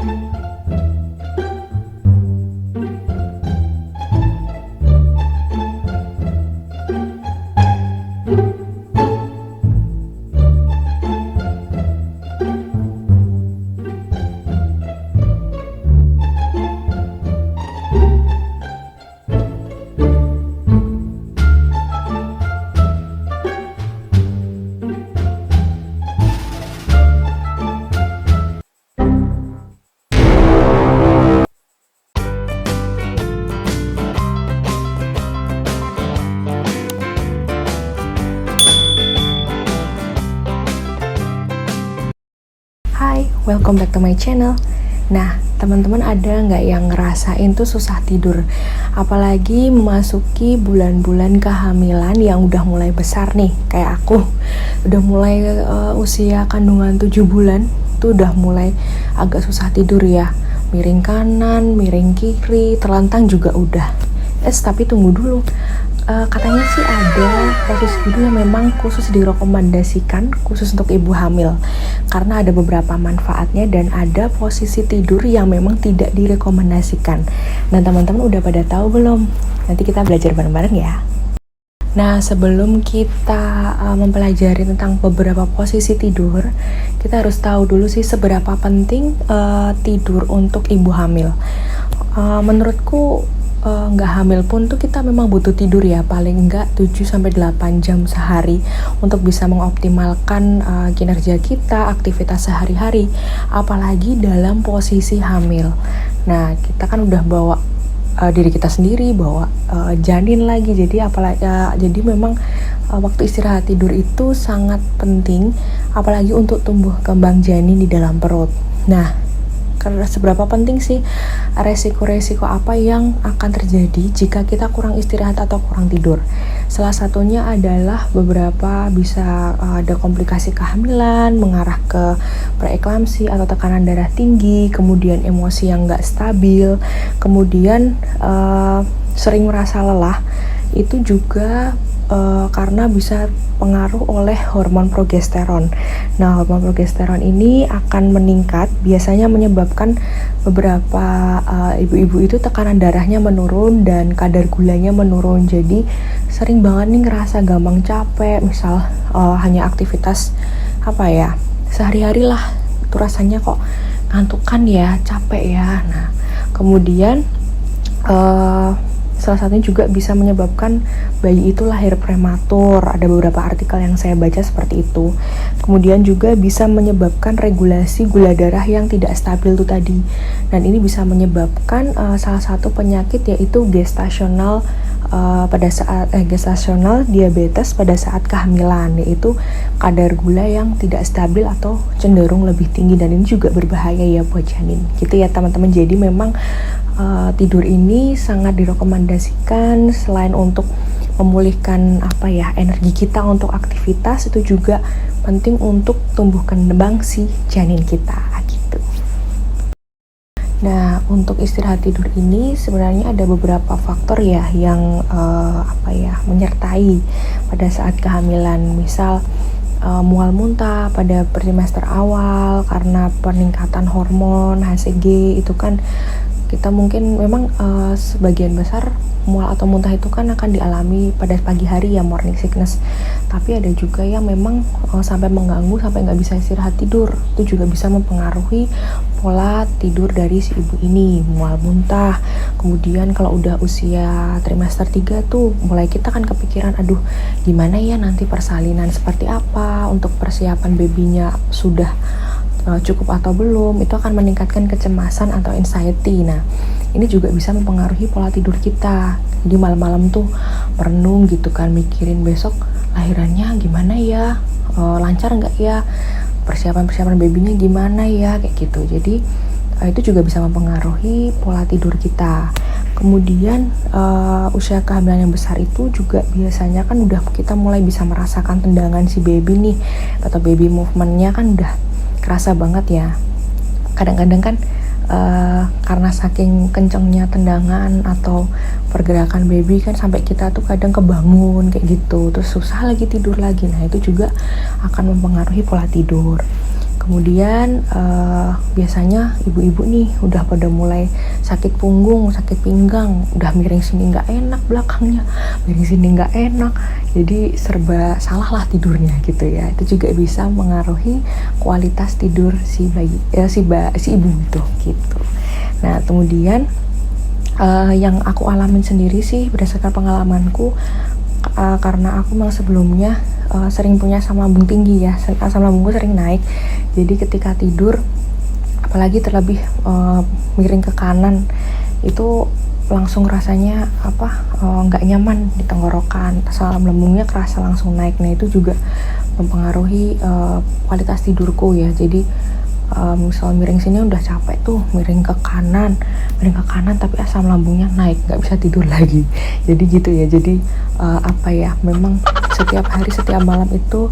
Hai, welcome back to my channel. Nah, teman-teman ada nggak yang ngerasain tuh susah tidur? Apalagi memasuki bulan-bulan kehamilan yang udah mulai besar nih, kayak aku. Udah mulai usia kandungan 7 bulan, tuh udah mulai agak susah tidur ya. Miring kanan, miring kiri, terlentang juga udah. Tapi tunggu dulu. Katanya sih ada posisi tidur yang memang khusus direkomendasikan khusus untuk ibu hamil karena ada beberapa manfaatnya, dan ada posisi tidur yang memang tidak direkomendasikan. Nah, teman-teman udah pada tahu belum? Nanti kita belajar bareng-bareng ya. Nah, sebelum kita mempelajari tentang beberapa posisi tidur, kita harus tahu dulu sih seberapa penting tidur untuk ibu hamil. Menurutku nggak hamil pun tuh kita memang butuh tidur ya, paling enggak 7-8 jam sehari untuk bisa mengoptimalkan kinerja kita, aktivitas sehari-hari, apalagi dalam posisi hamil. Nah, kita kan udah bawa diri kita sendiri, bawa janin lagi, jadi jadi memang waktu istirahat tidur itu sangat penting, apalagi untuk tumbuh kembang janin di dalam perut. Nah, karena seberapa penting sih resiko-resiko apa yang akan terjadi jika kita kurang istirahat atau kurang tidur? Salah satunya adalah beberapa bisa ada komplikasi kehamilan, mengarah ke preeklamsi atau tekanan darah tinggi, kemudian emosi yang nggak stabil, kemudian sering merasa lelah. Itu juga karena bisa pengaruh oleh hormon progesteron. Nah, hormon progesteron ini akan meningkat, biasanya menyebabkan beberapa ibu-ibu itu tekanan darahnya menurun dan kadar gulanya menurun. Jadi sering banget nih ngerasa gampang capek, misal hanya aktivitas sehari-hari lah, itu rasanya kok ngantukan ya, capek ya. Nah, kemudian salah satunya juga bisa menyebabkan bayi itu lahir prematur. Ada beberapa artikel yang saya baca seperti itu. Kemudian juga bisa menyebabkan regulasi gula darah yang tidak stabil itu tadi. Dan ini bisa menyebabkan salah satu penyakit, yaitu gestasional gestasional diabetes pada saat kehamilan, yaitu kadar gula yang tidak stabil atau cenderung lebih tinggi, dan ini juga berbahaya ya buat janin. Gitu ya teman-teman. Jadi memang tidur ini sangat direkomendasikan selain untuk memulihkan energi kita untuk aktivitas, itu juga penting untuk tumbuh kembang si janin kita gitu. Nah, untuk istirahat tidur ini sebenarnya ada beberapa faktor ya yang menyertai pada saat kehamilan. Misal mual muntah pada trimester awal karena peningkatan hormon HCG, itu kan kita mungkin memang sebagian besar mual atau muntah itu kan akan dialami pada pagi hari ya, morning sickness. Tapi ada juga yang memang sampai mengganggu, sampai nggak bisa istirahat tidur. Itu juga bisa mempengaruhi pola tidur dari si ibu ini, mual muntah. Kemudian kalau udah usia trimester 3 tuh mulai kita kan kepikiran, aduh gimana ya nanti persalinan seperti apa, untuk persiapan babynya sudah cukup atau belum, itu akan meningkatkan kecemasan atau anxiety. Nah, ini juga bisa mempengaruhi pola tidur kita. Jadi malam-malam tuh merenung gitu kan, mikirin besok lahirannya gimana ya, lancar nggak ya, persiapan babynya gimana ya, kayak gitu. Jadi itu juga bisa mempengaruhi pola tidur kita. Kemudian usia kehamilan yang besar itu juga biasanya kan udah kita mulai bisa merasakan tendangan si baby nih, atau baby movementnya kan udah kerasa banget ya. Kadang-kadang kan karena saking kencengnya tendangan atau pergerakan baby kan sampai kita tuh kadang kebangun kayak gitu, terus susah lagi tidur lagi. Nah, itu juga akan mempengaruhi pola tidur. Kemudian biasanya ibu-ibu nih udah pada mulai sakit punggung, sakit pinggang, udah miring sini nggak enak belakangnya, miring sini nggak enak, jadi serba salah lah tidurnya gitu ya. Itu juga bisa mengaruhi kualitas tidur si bayi, si ibu itu gitu. Nah kemudian yang aku alamin sendiri sih berdasarkan pengalamanku, karena aku memang sebelumnya sering punya asam lambung tinggi ya, asam lambungku sering naik. Jadi ketika tidur, apalagi terlebih miring ke kanan, itu langsung rasanya nggak nyaman di tenggorokan, asam lambungnya kerasa langsung naik. Nah itu juga mempengaruhi kualitas tidurku ya. Jadi misal miring sini udah capek tuh, miring ke kanan tapi asam lambungnya naik, nggak bisa tidur lagi. Jadi gitu ya. Jadi memang setiap hari, setiap malam itu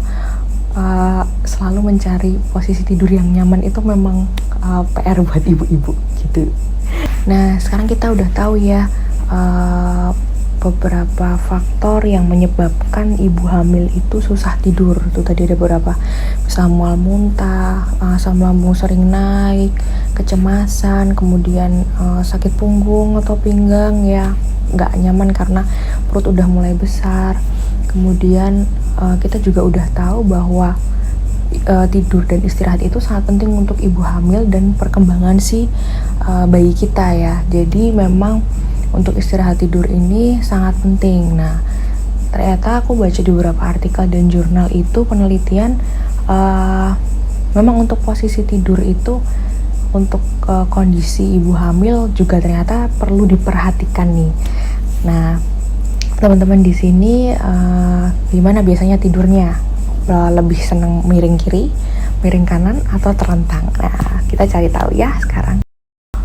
selalu mencari posisi tidur yang nyaman itu memang PR buat ibu-ibu gitu. Nah sekarang kita udah tahu ya beberapa faktor yang menyebabkan ibu hamil itu susah tidur. Itu tadi ada beberapa, misal mual muntah, asam lambung sering naik, kecemasan, kemudian sakit punggung atau pinggang ya, nggak nyaman karena perut udah mulai besar. Kemudian kita juga udah tahu bahwa tidur dan istirahat itu sangat penting untuk ibu hamil dan perkembangan si bayi kita ya. Jadi memang untuk istirahat tidur ini sangat penting. Nah, ternyata aku baca di beberapa artikel dan jurnal itu penelitian memang untuk posisi tidur itu untuk kondisi ibu hamil juga ternyata perlu diperhatikan nih. Nah, teman-teman di sini gimana biasanya tidurnya? Lebih senang miring kiri, miring kanan, atau terlentang? Nah, kita cari tahu ya sekarang.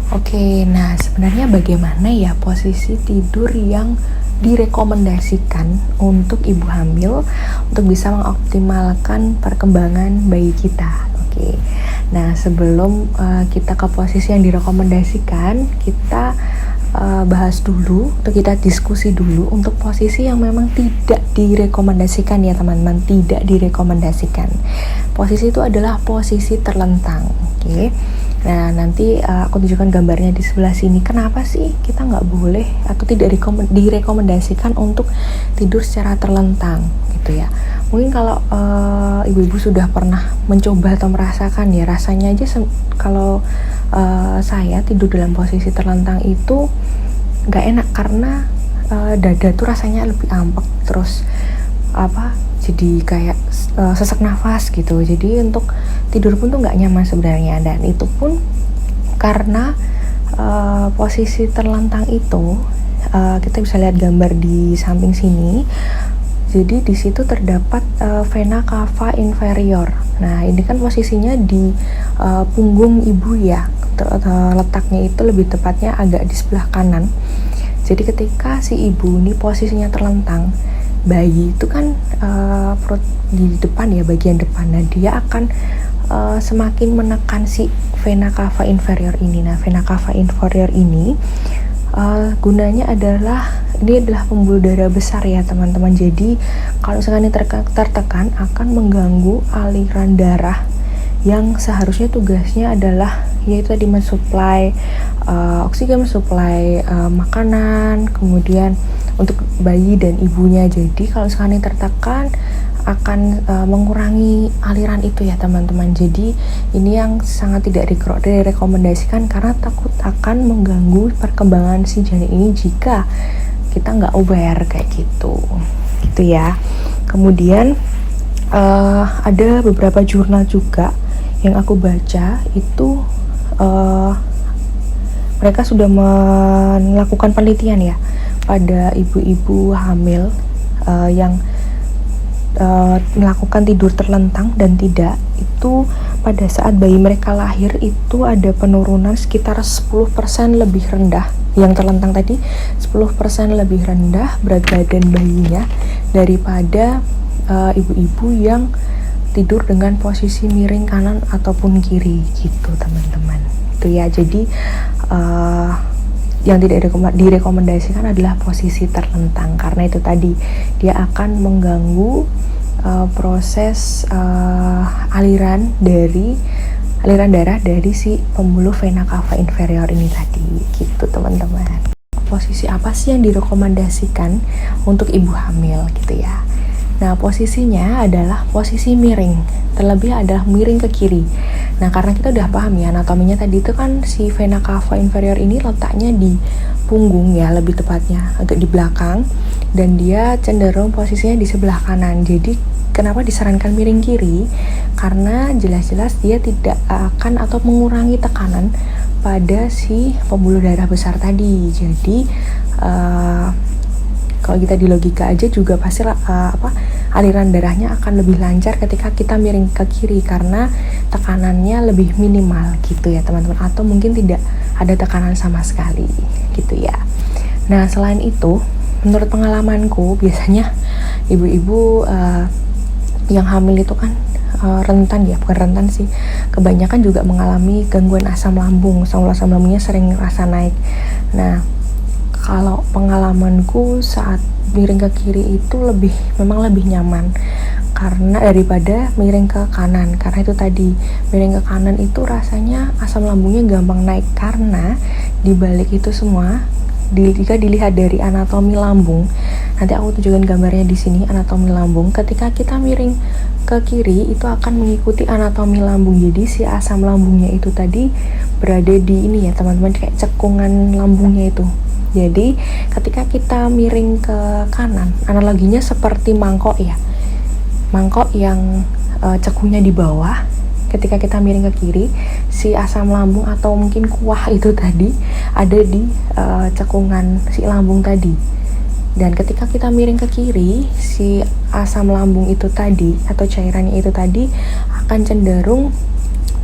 Oke, nah sebenarnya bagaimana ya posisi tidur yang direkomendasikan untuk ibu hamil untuk bisa mengoptimalkan perkembangan bayi kita? Oke, nah sebelum kita ke posisi yang direkomendasikan, kita bahas dulu, atau kita diskusi dulu untuk posisi yang memang tidak direkomendasikan ya teman-teman, tidak direkomendasikan. Posisi itu adalah posisi terlentang. Oke. Nah nanti aku tunjukkan gambarnya di sebelah sini. Kenapa sih kita nggak boleh atau tidak direkomendasikan untuk tidur secara terlentang gitu ya? Mungkin kalau ibu-ibu sudah pernah mencoba atau merasakan ya, rasanya aja kalau saya tidur dalam posisi terlentang itu nggak enak karena dada tuh rasanya lebih ampek, terus jadi kayak sesak nafas gitu. Jadi untuk tidur pun tuh nggak nyaman sebenarnya, dan itu pun karena posisi terlentang itu kita bisa lihat gambar di samping sini. Jadi di situ terdapat vena cava inferior. Nah ini kan posisinya di punggung ibu ya, letaknya itu lebih tepatnya agak di sebelah kanan. Jadi ketika si ibu ini posisinya terlentang, bayi itu kan perut di depan ya, bagian depan. Nah dia akan semakin menekan si vena cava inferior ini. Nah vena cava inferior ini gunanya adalah, ini adalah pembuluh darah besar ya teman-teman. Jadi kalau misalkan ini tertekan akan mengganggu aliran darah yang seharusnya tugasnya adalah yaitu tadi mensuplai oksigen, mensuplai makanan, kemudian untuk bayi dan ibunya. Jadi kalau misalkan ini tertekan akan mengurangi aliran itu ya teman-teman. Jadi ini yang sangat tidak direkomendasikan karena takut akan mengganggu perkembangan si janin ini jika kita nggak aware kayak gitu ya. Kemudian ada beberapa jurnal juga yang aku baca itu mereka sudah melakukan penelitian ya pada ibu-ibu hamil yang melakukan tidur terlentang dan tidak, itu pada saat bayi mereka lahir itu ada penurunan sekitar 10% lebih rendah, yang terlentang tadi 10% lebih rendah berat badan bayinya daripada ibu-ibu yang tidur dengan posisi miring kanan ataupun kiri gitu teman-teman. Itu ya, jadi yang tidak direkomendasikan adalah posisi terlentang karena itu tadi dia akan mengganggu proses aliran dari aliran darah dari si pembuluh vena cava inferior ini tadi gitu teman-teman. Posisi apa sih yang direkomendasikan untuk ibu hamil gitu ya? Nah, posisinya adalah posisi miring, terlebih adalah miring ke kiri. Nah, karena kita udah paham ya anatominya tadi itu kan si vena cava inferior ini letaknya di punggung ya, lebih tepatnya agak di belakang, dan dia cenderung posisinya di sebelah kanan. Jadi kenapa disarankan miring kiri? Karena jelas-jelas dia tidak akan atau mengurangi tekanan pada si pembuluh darah besar tadi. Jadi kalau kita di logika aja juga pasti aliran darahnya akan lebih lancar ketika kita miring ke kiri karena tekanannya lebih minimal gitu ya teman-teman, atau mungkin tidak ada tekanan sama sekali gitu ya. Nah, selain itu menurut pengalamanku biasanya ibu-ibu yang hamil itu kan rentan ya, bukan rentan sih, kebanyakan juga mengalami gangguan asam lambung. Asam lambungnya sering rasa naik. Nah, kalau pengalamanku saat miring ke kiri itu memang lebih nyaman karena daripada miring ke kanan, karena itu tadi miring ke kanan itu rasanya asam lambungnya gampang naik karena dibalik itu semua jika dilihat dari anatomi lambung, nanti aku tunjukkan gambarnya di sini anatomi lambung. Ketika kita miring ke kiri itu akan mengikuti anatomi lambung, jadi si asam lambungnya itu tadi berada di ini ya teman-teman, kayak cekungan lambungnya itu. Jadi ketika kita miring ke kanan, analoginya seperti mangkok ya, mangkok yang cekunya di bawah. Ketika kita miring ke kiri, si asam lambung atau mungkin kuah itu tadi ada di cekungan si lambung tadi. Dan ketika kita miring ke kiri, si asam lambung itu tadi atau cairannya itu tadi akan cenderung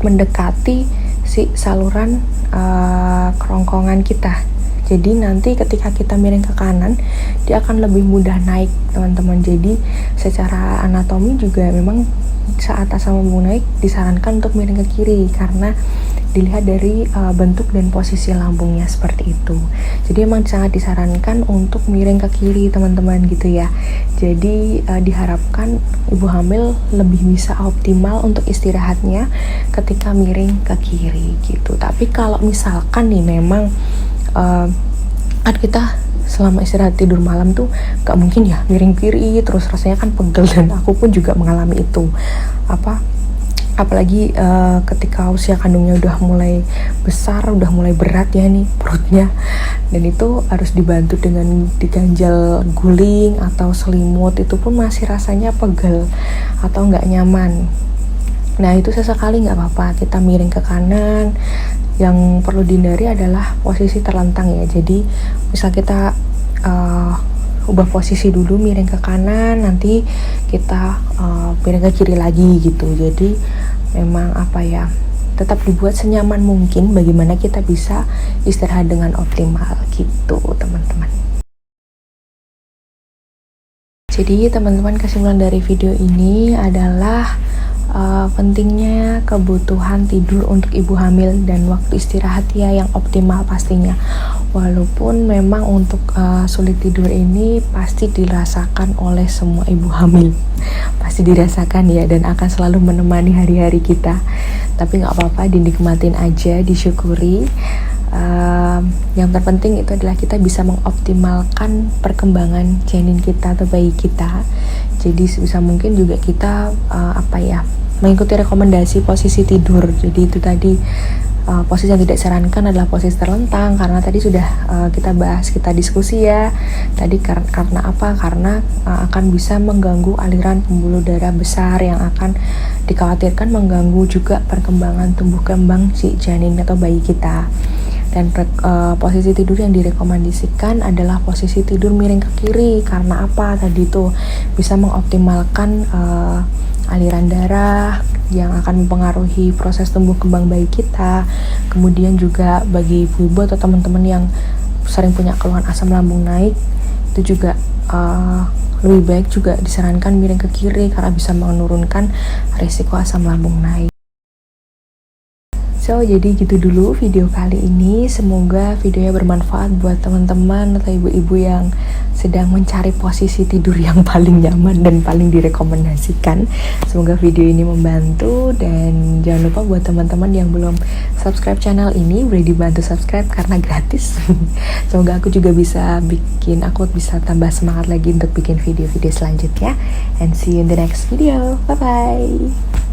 mendekati si saluran kerongkongan kita. Jadi nanti ketika kita miring ke kanan, dia akan lebih mudah naik teman-teman. Jadi secara anatomi juga memang saat asam lambung naik disarankan untuk miring ke kiri karena dilihat dari bentuk dan posisi lambungnya seperti itu. Jadi memang sangat disarankan untuk miring ke kiri teman-teman gitu ya. Jadi diharapkan ibu hamil lebih bisa optimal untuk istirahatnya ketika miring ke kiri gitu. Tapi kalau misalkan nih memang kan kita selama istirahat tidur malam tuh gak mungkin ya miring kiri terus, rasanya kan pegel, dan aku pun juga mengalami itu. Apalagi ketika usia kandungnya udah mulai besar, udah mulai berat ya nih perutnya, dan itu harus dibantu dengan diganjal guling atau selimut, itu pun masih rasanya pegel atau nggak nyaman. Nah, itu sesekali nggak apa-apa kita miring ke kanan. Yang perlu dihindari adalah posisi terlentang ya. Jadi misal kita ubah posisi dulu, miring ke kanan, nanti kita miring ke kiri lagi gitu. Jadi memang tetap dibuat senyaman mungkin bagaimana kita bisa istirahat dengan optimal gitu teman-teman. Jadi teman-teman, kesimpulan dari video ini adalah pentingnya kebutuhan tidur untuk ibu hamil dan waktu istirahat ya yang optimal pastinya. Walaupun memang untuk sulit tidur ini pasti dirasakan oleh semua ibu hamil, pasti dirasakan ya, dan akan selalu menemani hari-hari kita. Tapi nggak apa-apa, dinikmatin aja, disyukuri. Yang terpenting itu adalah kita bisa mengoptimalkan perkembangan janin kita atau bayi kita. Jadi sebisa mungkin juga kita mengikuti rekomendasi posisi tidur. Jadi itu tadi posisi yang tidak disarankan adalah posisi terlentang, karena tadi sudah kita bahas, kita diskusi ya tadi karena apa? Karena akan bisa mengganggu aliran pembuluh darah besar yang akan dikhawatirkan mengganggu juga perkembangan tumbuh kembang si janin atau bayi kita. Dan posisi tidur yang direkomendasikan adalah posisi tidur miring ke kiri. Karena apa? Tadi tuh bisa mengoptimalkan aliran darah yang akan mempengaruhi proses tumbuh kembang bayi kita. Kemudian juga bagi ibu-ibu atau teman-teman yang sering punya keluhan asam lambung naik, itu juga lebih baik juga disarankan miring ke kiri karena bisa menurunkan risiko asam lambung naik. So, jadi gitu dulu video kali ini. Semoga videonya bermanfaat buat teman-teman atau ibu-ibu yang sedang mencari posisi tidur yang paling nyaman dan paling direkomendasikan. Semoga video ini membantu, dan jangan lupa buat teman-teman yang belum subscribe channel ini, boleh dibantu subscribe karena gratis. Semoga aku bisa tambah semangat lagi untuk bikin video-video selanjutnya. And see you in the next video. Bye-bye.